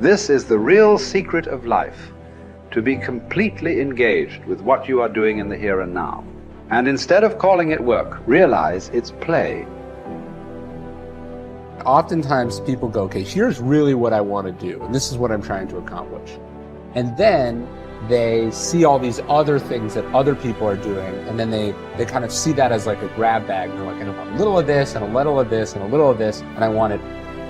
This is the real secret of life, to be completely engaged with what you are doing in the here and now. And instead of calling it work, realize it's play. Oftentimes people go, okay, here's really what I want to do, and this is what I'm trying to accomplish. And then they see all these other things that other people are doing, and then they kind of see that as like a grab bag. And they're like, I want a little of this, and a little of this, and a little of this, and I want it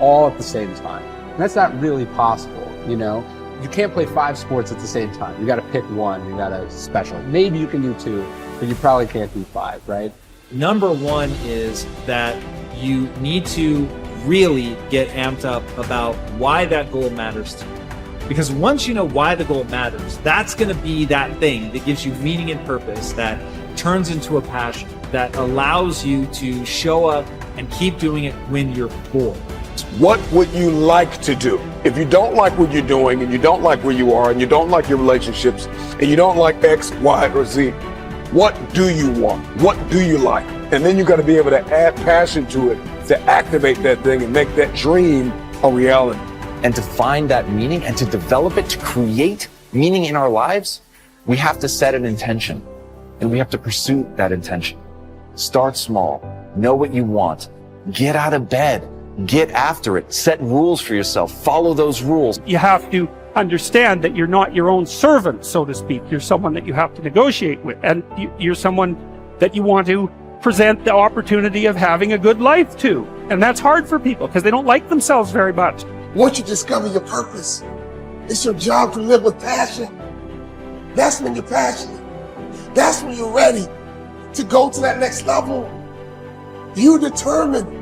all at the same time. And that's not really possible, you know? You can't play 5 sports at the same time. You got to pick one, you got to special. Maybe you can do 2, but you probably can't do 5, right? Number one is that you need to really get amped up about why that goal matters to you. Because once you know why the goal matters, that's going to be that thing that gives you meaning and purpose, that turns into a passion, that allows you to show up and keep doing it when you're bored. What would you like to do? If you don't like what you're doing, and you don't like where you are, and you don't like your relationships, and you don't like X, Y, or Z, what do you want? What do you like? And then you got to be able to add passion to it, to activate that thing and make that dream a reality. And to find that meaning and to develop it, to create meaning in our lives, we have to set an intention and we have to pursue that intention. Start small, know what you want, get out of bed, get after it, set rules for yourself, follow those rules. You have to understand that you're not your own servant, so to speak. You're someone that you have to negotiate with, and you're someone that you want to present the opportunity of having a good life to. And that's hard for people because they don't like themselves very much. Once you discover your purpose, it's your job to live with passion. That's when you're passionate. That's when you're ready to go to that next level. You determine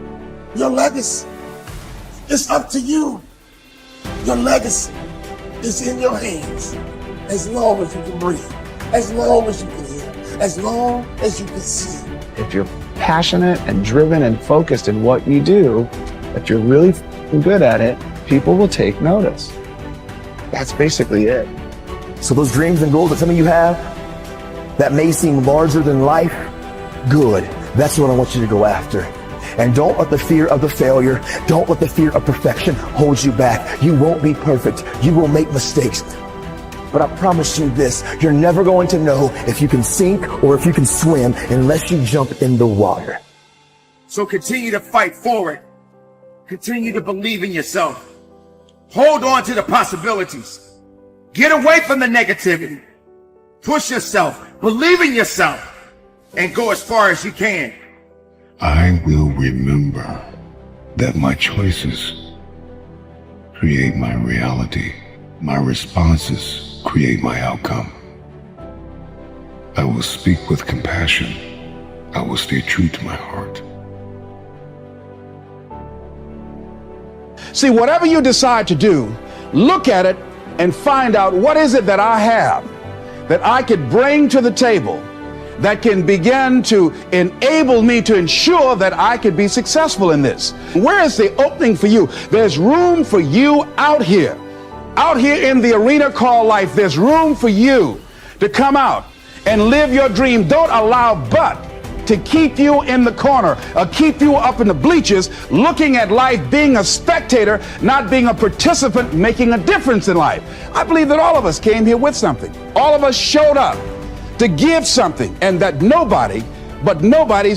your legacy. It's up to you. Your legacy is in your hands. As long as you can breathe, as long as you can hear, as long as you can see. If you're passionate and driven and focused in what you do, if you're really good at it, people will take notice. That's basically it. So those dreams and goals that some of you have that may seem larger than life, good. That's what I want you to go after. And don't let the fear of the failure, don't let the fear of perfection hold you back. You won't be perfect. You will make mistakes. But I promise you this, you're never going to know if you can sink or if you can swim unless you jump in the water. So continue to fight forward. Continue to believe in yourself. Hold on to the possibilities. Get away from the negativity. Push yourself, believe in yourself, and go as far as you can. I will remember that my choices create my reality. My responses create my outcome. I will speak with compassion. I will stay true to my heart. See, whatever you decide to do, look at it and find out what is it that I have that I could bring to the table that can begin to enable me to ensure that I could be successful in this. Where is the opening for you? There's room for you out here in the arena called life. There's room for you to come out and live your dream. Don't allow but to keep you in the corner or keep you up in the bleachers looking at life, being a spectator, not being a participant, making a difference in life. I believe that all of us came here with something. All of us showed up to give something, and that nobody's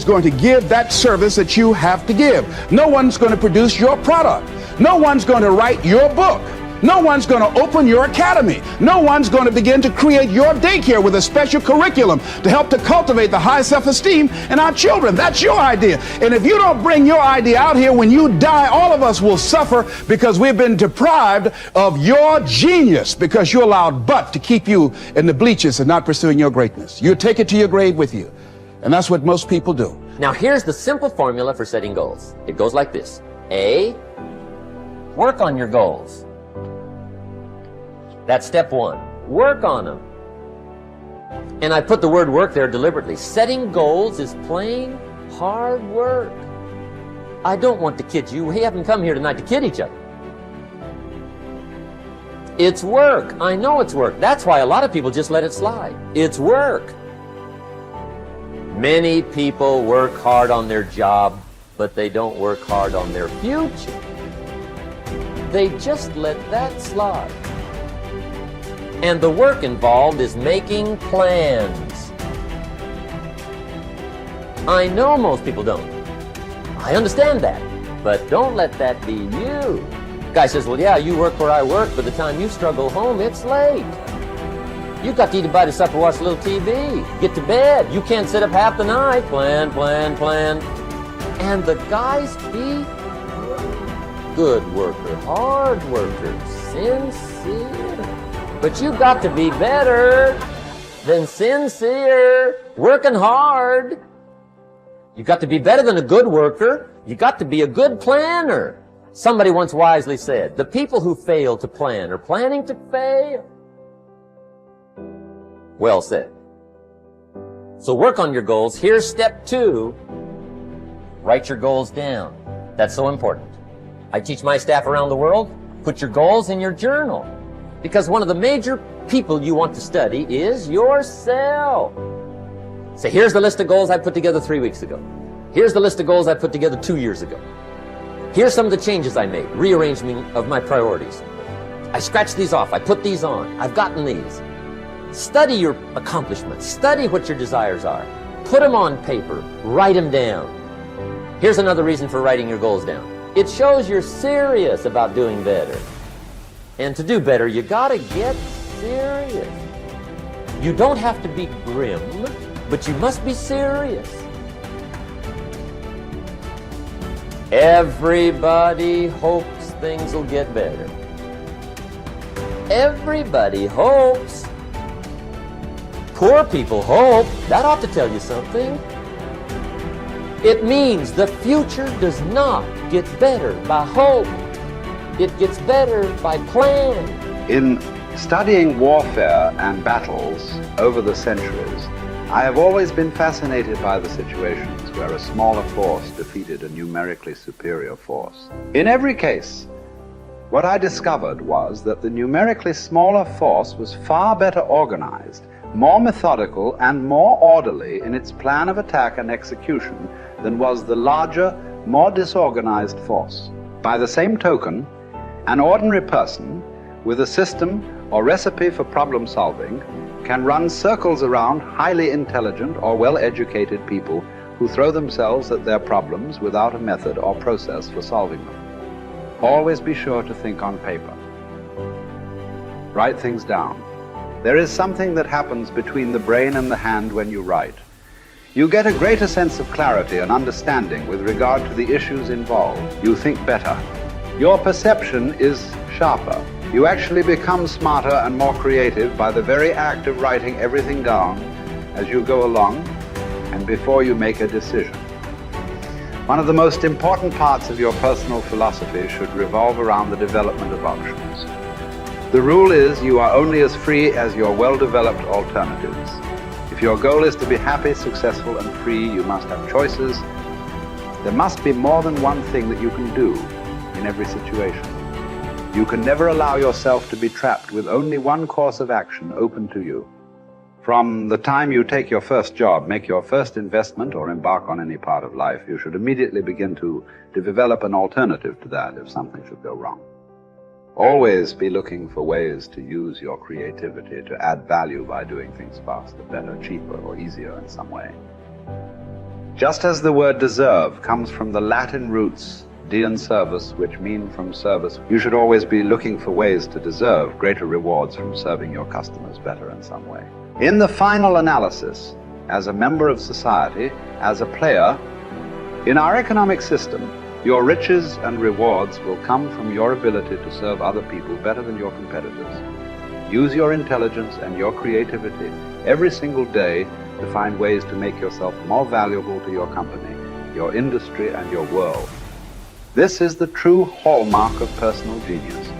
going to give that service that you have to give. No one's going to produce your product. No one's going to write your book. No one's going to open your academy. No one's going to begin to create your daycare with a special curriculum to help to cultivate the high self-esteem in our children. That's your idea. And if you don't bring your idea out here, when you die, all of us will suffer because we've been deprived of your genius because you allowed but to keep you in the bleachers and not pursuing your greatness. You take it to your grave with you. And that's what most people do. Now here's the simple formula for setting goals. It goes like this. A, work on your goals. That's step 1. Work on them. And I put the word work there deliberately. Setting goals is plain hard work. I don't want to kid you. We haven't come here tonight to kid each other. It's work. I know it's work. That's why a lot of people just let it slide. It's work. Many people work hard on their job, but they don't work hard on their future. They just let that slide. And the work involved is making plans. I know most people don't. I understand that. But don't let that be you. Guy says, well, yeah, you work where I work. By the time you struggle home, it's late. You've got to eat a bite of supper, watch a little TV, get to bed. You can't sit up half the night. Plan, plan, plan. And the guys be good worker, hard worker, sincere. But you've got to be better than sincere, working hard. You've got to be better than a good worker. You've got to be a good planner. Somebody once wisely said, the people who fail to plan are planning to fail. Well said. So work on your goals. Here's step 2. Write your goals down. That's so important. I teach my staff around the world, put your goals in your journal. Because one of the major people you want to study is yourself. So here's the list of goals I put together 3 weeks ago. Here's the list of goals I put together 2 years ago. Here's some of the changes I made, rearrangement of my priorities. I scratched these off, I put these on, I've gotten these. Study your accomplishments, study what your desires are. Put them on paper, write them down. Here's another reason for writing your goals down. It shows you're serious about doing better. And to do better, you gotta get serious. You don't have to be grim, but you must be serious. Everybody hopes things will get better. Everybody hopes. Poor people hope. That ought to tell you something. It means the future does not get better by hope. It gets better by plan. In studying warfare and battles over the centuries, I have always been fascinated by the situations where a smaller force defeated a numerically superior force. In every case, what I discovered was that the numerically smaller force was far better organized, more methodical, and more orderly in its plan of attack and execution than was the larger, more disorganized force. By the same token, an ordinary person with a system or recipe for problem solving can run circles around highly intelligent or well-educated people who throw themselves at their problems without a method or process for solving them. Always be sure to think on paper. Write things down. There is something that happens between the brain and the hand when you write. You get a greater sense of clarity and understanding with regard to the issues involved. You think better. Your perception is sharper. You actually become smarter and more creative by the very act of writing everything down as you go along and before you make a decision. One of the most important parts of your personal philosophy should revolve around the development of options. The rule is you are only as free as your well-developed alternatives. If your goal is to be happy, successful, and free, you must have choices. There must be more than one thing that you can do in every situation. You can never allow yourself to be trapped with only one course of action open to you. From the time you take your first job, make your first investment, or embark on any part of life, you should immediately begin to develop an alternative to that if something should go wrong. Always be looking for ways to use your creativity to add value by doing things faster, better, cheaper, or easier in some way. Just as the word deserve comes from the Latin roots de and servus, which mean from service, you should always be looking for ways to deserve greater rewards from serving your customers better in some way. In the final analysis, as a member of society, as a player, in our economic system, your riches and rewards will come from your ability to serve other people better than your competitors. Use your intelligence and your creativity every single day to find ways to make yourself more valuable to your company, your industry, and your world. This is the true hallmark of personal genius.